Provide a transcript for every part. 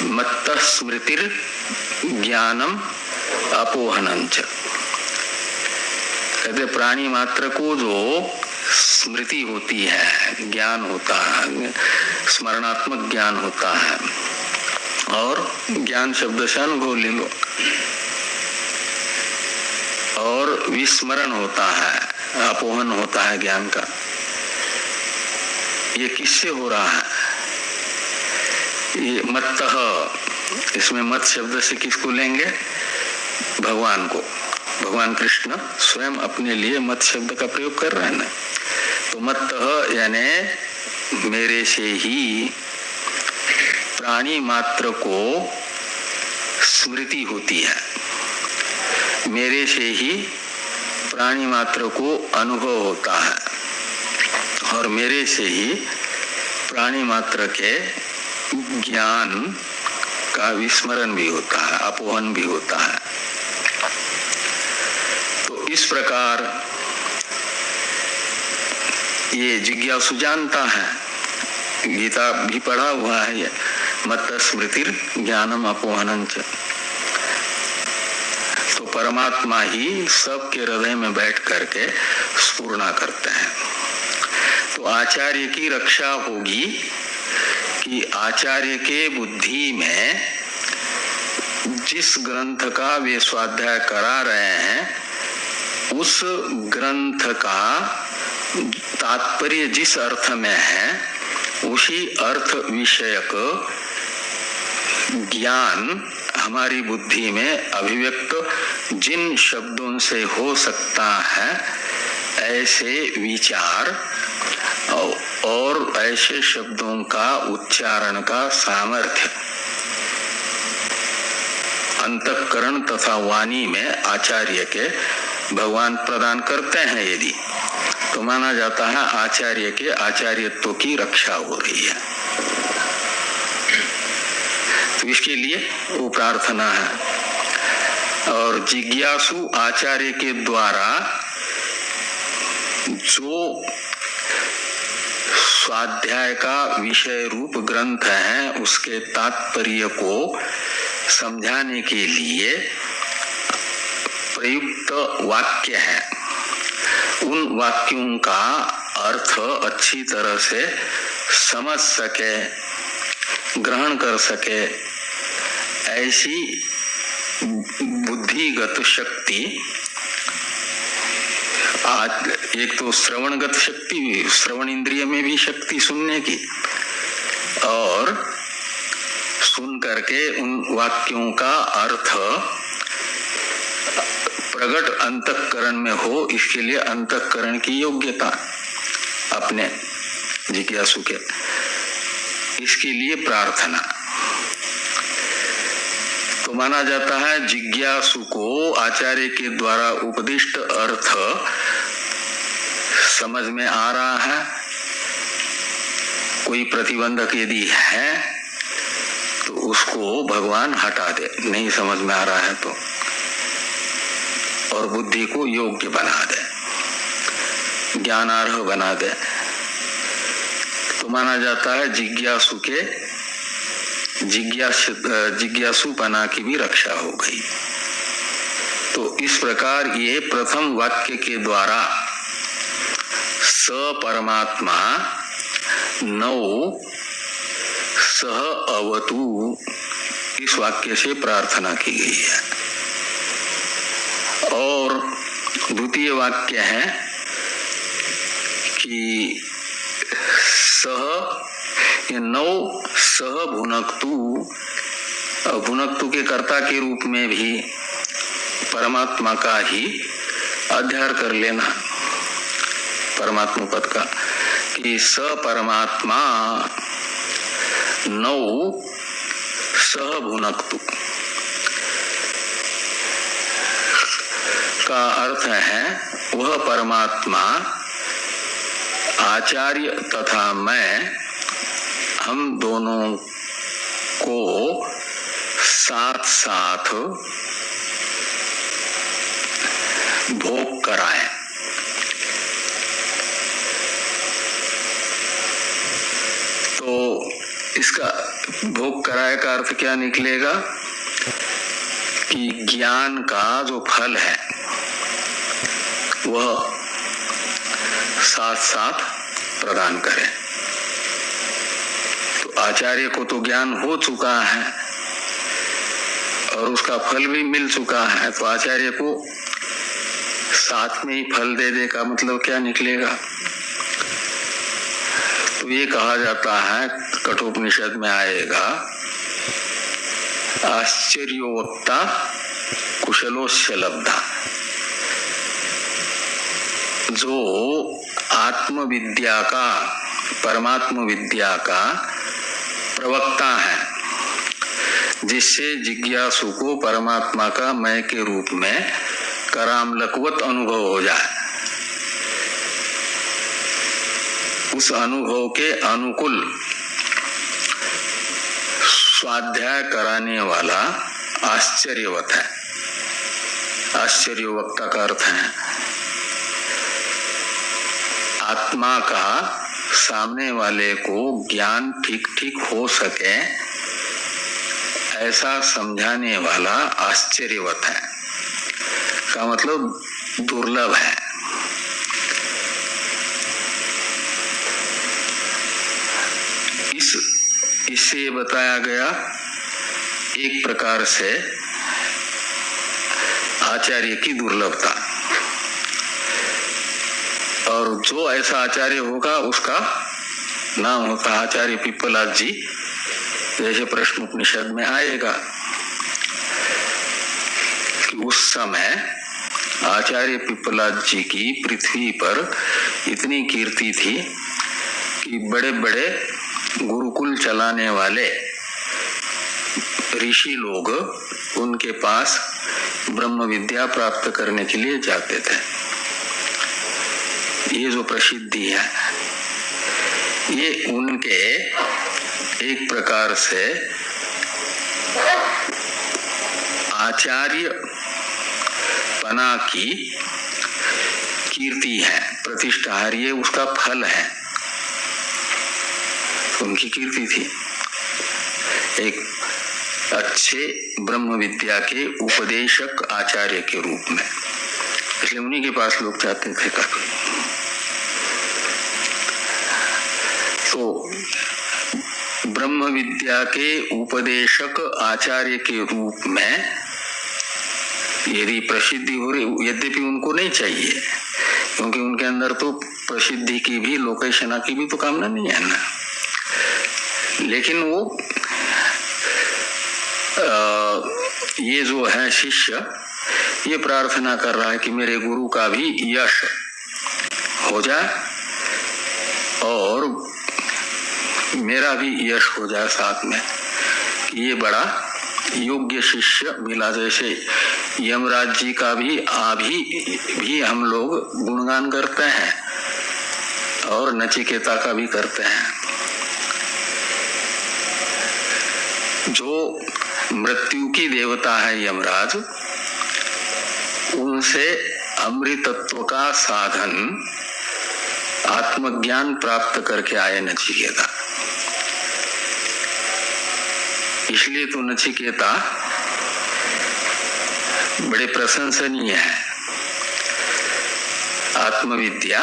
मत्तः स्मृतिर ज्ञानम अपोहनंच। कहते प्राणी मात्र को जो स्मृति होती है, ज्ञान होता है, स्मरणात्मक ज्ञान होता है, और ज्ञान शब्द से अनुभव ले लो, और विस्मरण होता है, अपोहन होता है ज्ञान का। ये किससे हो रहा है? ये मत्तः, इसमें मत शब्द से किसको लेंगे? भगवान को। भगवान कृष्ण स्वयं अपने लिए मत शब्द का प्रयोग कर रहे हैं ना। तो मत्तः यानी मेरे से ही प्राणी मात्र को स्मृति होती है, मेरे से ही प्राणी मात्र को अनुभव होता है, और मेरे से ही प्राणी मात्र के ज्ञान का विस्मरण भी होता है, अपोहन भी होता है। तो इस प्रकार ये जिज्ञासु जानता है, गीता भी पढ़ा हुआ है ये, मत्तः स्मृतिर ज्ञानम अपोहनंच। तो परमात्मा ही सबके हृदय में बैठ करके स्फुरना करते हैं। तो आचार्य की रक्षा होगी कि आचार्य के बुद्धि में जिस ग्रंथ का वे स्वाध्याय करा रहे हैं उस ग्रंथ का तात्पर्य जिस अर्थ में है उसी अर्थ विषयक ज्ञान हमारी बुद्धि में अभिव्यक्त जिन शब्दों से हो सकता है ऐसे विचार और ऐसे शब्दों का उच्चारण का सामर्थ्य अंतःकरण तथा वाणी में आचार्य के भगवान प्रदान करते हैं। यदि तो माना जाता है आचार्य के आचार्यत्व की रक्षा हो रही है। तो इसके लिए वो प्रार्थना है। और जिज्ञासु आचार्य के द्वारा जो स्वाध्याय का विषय रूप ग्रंथ है उसके तात्पर्य को समझाने के लिए प्रयुक्त वाक्य है, उन वाक्यों का अर्थ अच्छी तरह से समझ सके, ग्रहण कर सके, ऐसी बुद्धिगत शक्ति, आज एक तो श्रवणगत शक्ति भी, श्रवण इंद्रिय में भी शक्ति सुनने की, और सुन करके उन वाक्यों का अर्थ प्रकट अंतःकरण में हो, इसके लिए अंतःकरण की योग्यता अपने जिज्ञासु के, इसके लिए प्रार्थना। तो माना जाता है जिज्ञासु को आचार्य के द्वारा उपदिष्ट अर्थ समझ में आ रहा है, कोई प्रतिबंधक यदि है तो उसको भगवान हटा दे, नहीं समझ में आ रहा है तो, और बुद्धि को योग्य बना दे, ज्ञानार्ह बना दे। तो माना जाता है जिज्ञासु के जिज्ञासुपना की भी रक्षा हो गई। तो इस प्रकार ये प्रथम वाक्य के द्वारा स परमात्मा नौ सह अवतु, इस वाक्य से प्रार्थना की गई है। और द्वितीय वाक्य है कि सह, ये नौ सह भुनक्तु, भुनक्तु के कर्ता के रूप में भी परमात्मा का ही अध्ययन कर लेना, परमात्मा पद का, कि स परमात्मा नौ सह भुनक्तु का अर्थ है वह परमात्मा आचार्य तथा मैं, हम दोनों को साथ साथ भोग कराए। तो इसका भोग कराए का अर्थ क्या निकलेगा कि ज्ञान का जो फल है वह साथ साथ प्रदान करें। तो आचार्य को तो ज्ञान हो चुका है और उसका फल भी मिल चुका है, तो आचार्य को साथ में ही फल दे दे का मतलब क्या निकलेगा। तो ये कहा जाता है, कठोपनिषद में आएगा, आश्चर्योवक्ता कुशलोस्य लब्धा। जो आत्मविद्या का, परमात्म विद्या का प्रवक्ता है, जिससे जिज्ञासु को परमात्मा का मैं के रूप में करामलकवत अनुभव हो जाए, उस अनुभव के अनुकूल स्वाध्याय कराने वाला आश्चर्यवत है। आश्चर्यवक्ता का अर्थ है आत्मा का सामने वाले को ज्ञान ठीक ठीक हो सके ऐसा समझाने वाला आश्चर्यवत है का मतलब दुर्लभ है। इससे बताया गया एक प्रकार से आचार्य की दुर्लभता, और जो ऐसा आचार्य होगा उसका नाम होता आचार्य पिप्पलाद जी, जैसे प्रश्न उपनिषद में आएगा कि उस समय आचार्य पिप्पलाद जी की पृथ्वी पर इतनी कीर्ति थी कि बड़े बड़े गुरुकुल चलाने वाले ऋषि लोग उनके पास ब्रह्म विद्या प्राप्त करने के लिए जाते थे। ये जो प्रसिद्धि है ये उनके एक प्रकार से आचार्य पना की कीर्ति है, प्रतिष्ठा है, ये उसका फल है। उनकी कीर्ति थी एक अच्छे ब्रह्म विद्या के उपदेशक आचार्य के रूप में, इसलिए उन्हीं के पास लोग जाते थे काफी। तो ब्रह्म विद्या के उपदेशक आचार्य के रूप में यदि प्रसिद्धि हो रही, यद्यपि उनको नहीं चाहिए, क्योंकि उनके अंदर तो प्रसिद्धि की भी, लोकेशना की भी तो कामना नहीं है ना, लेकिन वो ये जो है शिष्य ये प्रार्थना कर रहा है कि मेरे गुरु का भी यश हो जाए और मेरा भी यश हो जाए साथ में, ये बड़ा योग्य शिष्य मिला। जैसे यमराज जी का भी हम लोग गुणगान करते हैं और नचिकेता का भी करते हैं। जो मृत्यु की देवता है यमराज, उनसे अमृतत्व का साधन आत्मज्ञान प्राप्त करके आए नचिकेता, इसलिए तो नचिकेता बड़े प्रशंसनीय है। आत्मविद्या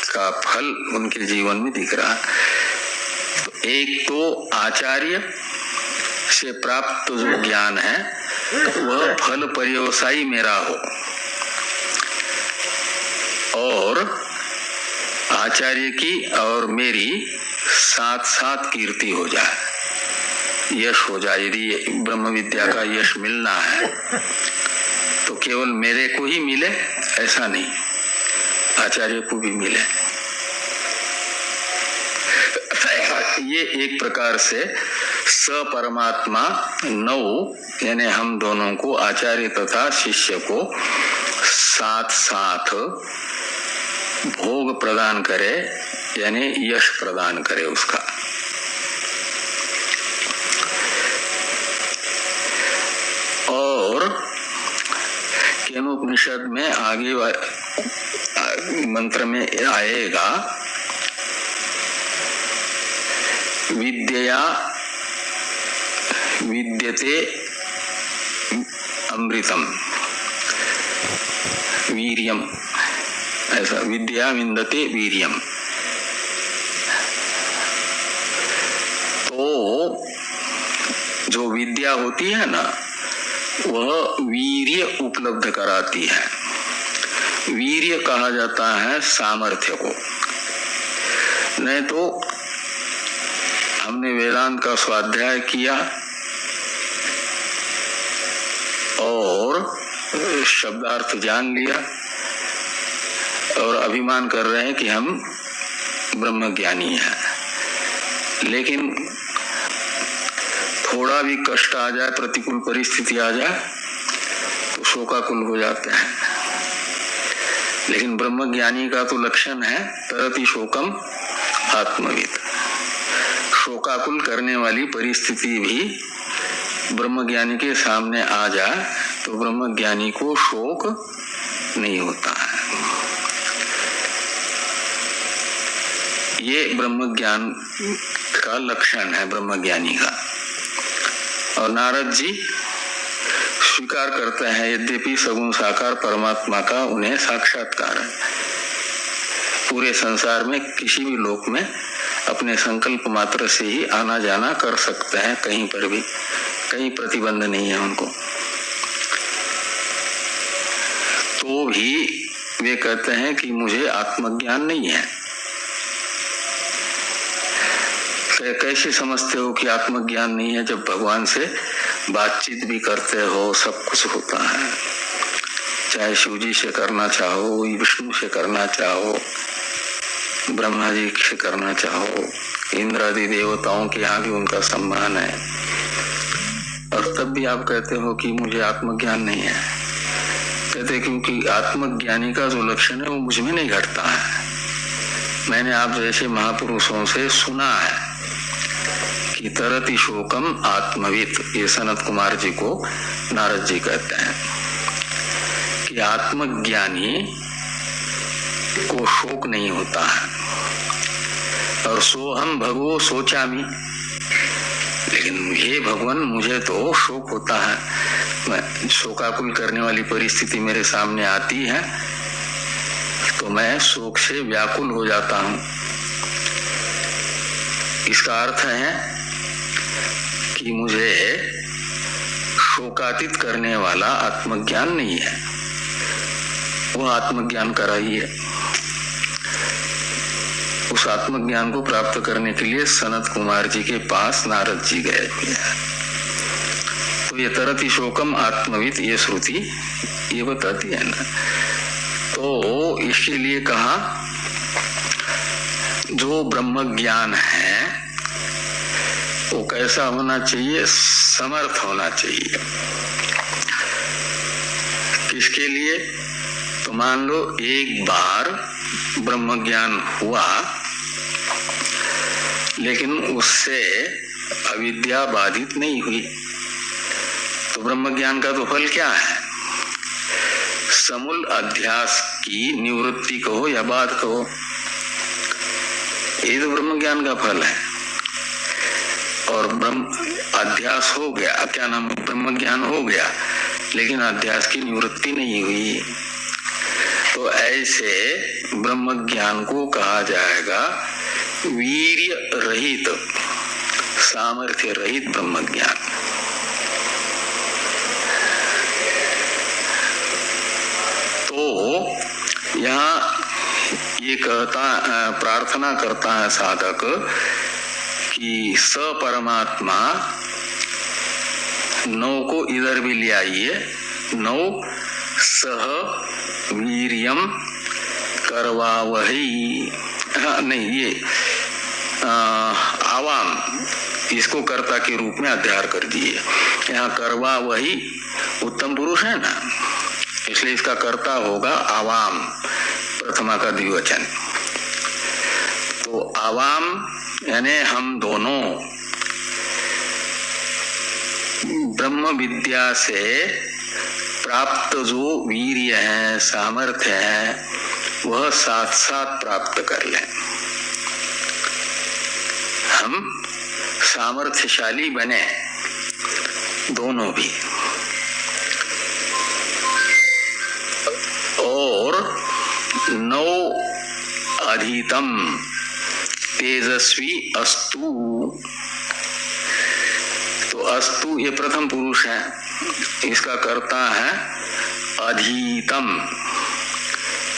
का फल उनके जीवन में दिख रहा। तो एक तो आचार्य से प्राप्त जो ज्ञान है वह फल पर्यवसायी मेरा हो, और आचार्य की और मेरी साथ साथ कीर्ति हो जाए, यश हो जाए। यदि ब्रह्म विद्या का यश मिलना है तो केवल मेरे को ही मिले ऐसा नहीं, आचार्य को भी मिले। ये एक प्रकार से सपरमात्मा नौ, यानी हम दोनों को, आचार्य तथा शिष्य को साथ साथ भोग प्रदान करे, यानी यश प्रदान करे उसका। और केनोपनिषद में आगे मंत्र में आएगा, विद्यया विद्यते अमृतम वीर्यम, ऐसा विद्या विन्दते वीर्यम। तो जो विद्या होती है ना, वह वीर्य उपलब्ध कराती है। वीर्य कहा जाता है सामर्थ्य को। नहीं तो हमने वेदांत का स्वाध्याय किया और शब्दार्थ जान लिया और अभिमान कर रहे हैं कि हम ब्रह्मज्ञानी हैं, लेकिन थोड़ा भी कष्ट आ जाए, प्रतिकूल परिस्थिति आ जाए तो शोकाकुल हो जाते हैं। लेकिन ब्रह्मज्ञानी का तो लक्षण है तरति शोकम आत्मविद। शोकाकुल करने वाली परिस्थिति भी ब्रह्मज्ञानी के सामने आ जाए तो ब्रह्मज्ञानी को शोक नहीं होता है। ये ब्रह्मज्ञान का लक्षण है ब्रह्मज्ञानी का। और नारद जी स्वीकार करते हैं, यद्यपि सगुण साकार परमात्मा का उन्हें साक्षात्कार है। पूरे संसार में किसी भी लोक में अपने संकल्प मात्र से ही आना जाना कर सकते हैं, कहीं पर भी कहीं प्रतिबंध नहीं है उनको। तो भी वे कहते हैं कि मुझे आत्मज्ञान नहीं है। कैसे समझते हो कि आत्मज्ञान नहीं है, जब भगवान से बातचीत भी करते हो, सब कुछ होता है। चाहे शिव जी से करना चाहो, विष्णु से करना चाहो, ब्रह्मा जी से करना चाहो, इंद्र आदि देवताओं के यहाँ भी उनका सम्मान है, और तब भी आप कहते हो कि मुझे आत्मज्ञान नहीं है। कहते क्योंकि आत्मज्ञानी का जो लक्षण है वो मुझ में नहीं घटता है। मैंने आप जैसे महापुरुषों से सुना है कि तरति शोकम आत्मवित, ये सनत कुमार जी को नारद जी कहते हैं कि आत्मज्ञानी को शोक नहीं होता है। और सोहम भगवो सोचामी, लेकिन हे भगवान मुझे तो शोक होता है। मैं शोकाकुल करने वाली परिस्थिति मेरे सामने आती है तो मैं शोक से व्याकुल हो जाता हूं। इसका अर्थ है कि मुझे शोकातीत करने वाला आत्मज्ञान नहीं है, वह आत्मज्ञान कराई है। उस आत्मज्ञान को प्राप्त करने के लिए सनत कुमार जी के पास नारद जी गए। तो ये तरति शोकम आत्मवित, ये श्रुति ये बताती है ना। तो इसके लिए कहा जो ब्रह्म ज्ञान है वो कैसा होना चाहिए, समर्थ होना चाहिए। किसके लिए? तो मान लो एक बार ब्रह्म ज्ञान हुआ लेकिन उससे अविद्या बाधित नहीं हुई, तो ब्रह्म ज्ञान का तो फल क्या है? समूल अध्यास की निवृत्ति कहो या बाध कहो, ये तो ब्रह्म ज्ञान का फल है। और ब्रह्म अध्यास हो गया, क्या नाम, ब्रह्म ज्ञान हो गया लेकिन अध्यास की निवृत्ति नहीं हुई, तो ऐसे ब्रह्म ज्ञान को कहा जाएगा वीर्य रहित, सामर्थ्य रहित ब्रह्म ज्ञान। तो यहाँ ये कहता, प्रार्थना करता है साधक कि स परमात्मा नौ को इधर भी ले आइए, नौ सह वीर्यम करवावही, नहीं ये आवाम, इसको कर्ता के रूप में अध्यार कर दिए। यहाँ करवावही उत्तम पुरुष है ना, इसलिए इसका कर्ता होगा आवाम, प्रथमा का द्विवचन। तो आवाम यानी हम दोनों ब्रह्म विद्या से प्राप्त जो वीर्य है, सामर्थ्य है, वह साथ साथ प्राप्त कर लें। हम सामर्थ्यशाली बने, दोनों भी। और 9 अधीतम तेजस्वी अस्तु। तो अस्तु ये प्रथम पुरुष है, इसका कर्ता है अधीतम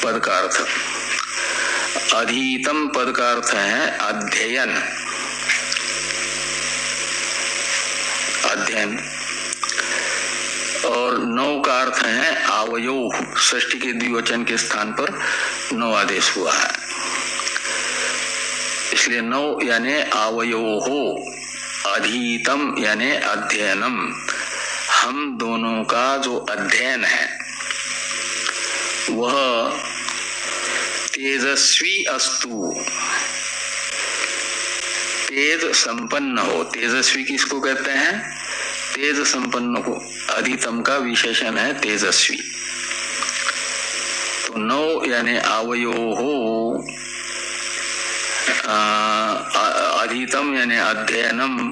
पद का अर्थ। अधीतम पद का अर्थ है अध्ययन, अध्ययन। और 9 का अर्थ है आवयो, षष्ठी के द्विवचन के स्थान पर 9 आदेश हुआ है, इसलिए 9 यानी आवयो हो, अधीतम यानी अध्ययनम। हम दोनों का जो अध्ययन है वह तेजस्वी अस्तु, तेज संपन्न हो। तेजस्वी किसको कहते हैं? तेज संपन्न को। अधीतम का विशेषण है तेजस्वी। तो 9 यानी आवयो हो, अधीतम यानी अध्ययनम,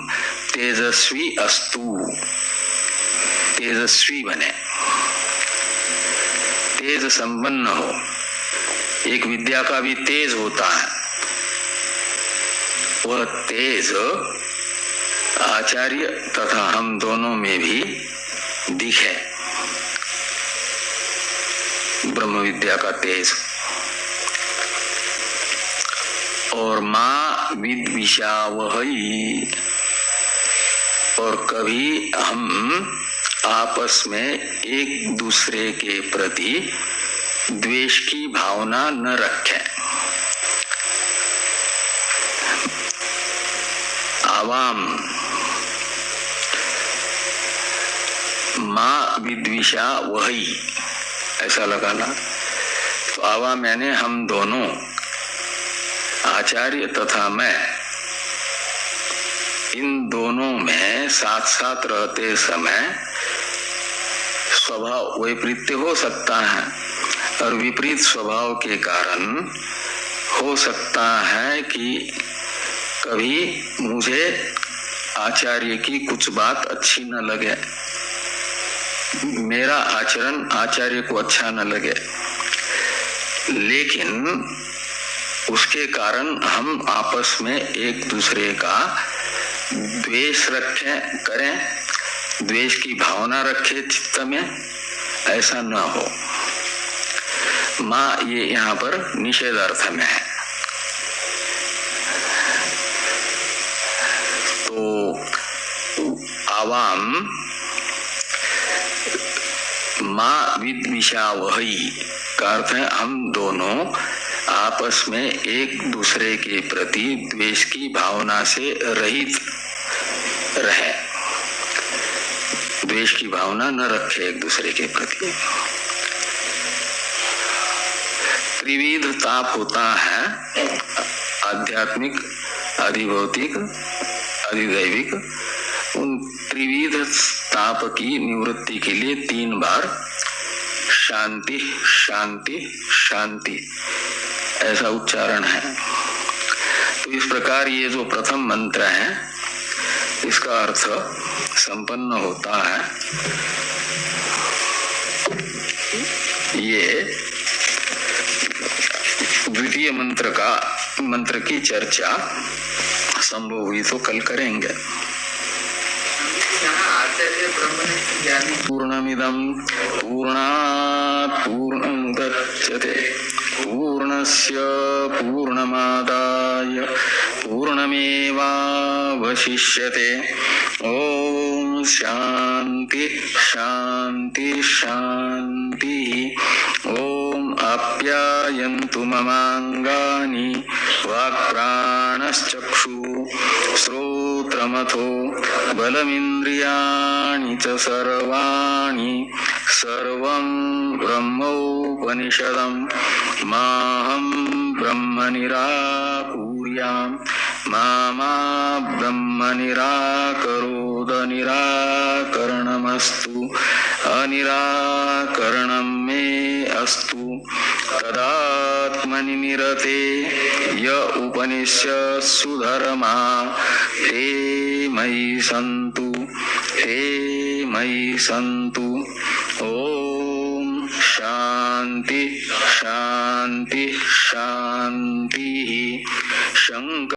तेजस्वी अस्तु, तेजस्वी बने, तेज संपन्न हो। एक विद्या का भी तेज होता है, वह तेज आचार्य तथा हम दोनों में भी दिखे, ब्रह्म विद्या का तेज। और मां विद्विषावहै, और कभी हम आपस में एक दूसरे के प्रति द्वेष की भावना न रखें। आवाम मां विद्विषा वही, ऐसा लगाना। तो आवाम यानी हम दोनों, आचार्य तथा मैं, इन दोनों में साथ साथ रहते समय स्वभाव वैपरीत्य हो सकता है, और विपरीत स्वभाव के कारण हो सकता है कि कभी मुझे आचार्य की कुछ बात अच्छी न लगे, मेरा आचरण आचार्य को अच्छा न लगे, लेकिन उसके कारण हम आपस में एक दूसरे का द्वेष रखें, करें, द्वेष की भावना रखे चित्त में, ऐसा न हो। मां ये यहाँ पर निषेध अर्थ में है। तो आवाम मां विद्विषावहै का अर्थ है हम दोनों आपस में एक दूसरे के प्रति द्वेष की भावना से रहित रहे, द्वेष की भावना न रखे एक दूसरे के प्रति। त्रिविध ताप होता है, आध्यात्मिक, अधिभौतिक, अधिदैविक। उन त्रिविध ताप की निवृत्ति के लिए 3 बार शांति शांति शांति ऐसा उच्चारण है। तो इस प्रकार ये जो प्रथम मंत्र है इसका अर्थ संपन्न होता है। ये द्वितीय मंत्र की चर्चा संभव हुई तो कल करेंगे। पूर्णमिदं पूर्णात् पूर्णमुदच्यते पूर्णस्य पूर्णमादाय पूर्णमेवावशिष्यते। ओम शांति शांति शांति। ओम आप्यायन्तु ममांगानि वाक्प्राणश्चक्षुः श्रोत्रमथो बलमिन्द्रियाणि च सर्वाणि सर्वं ब्रह्मोपनिषदं माहं ब्रह्म निराकुर्याम् मा ब्रह्म निराकरोद निराकरणमस्तु अनिराकरणं मे अस्तु तदात्मनि निरते य उपनिष्यत्सु धर्मा ते मयि सन्तु ओम शांति शांति शांति शंकर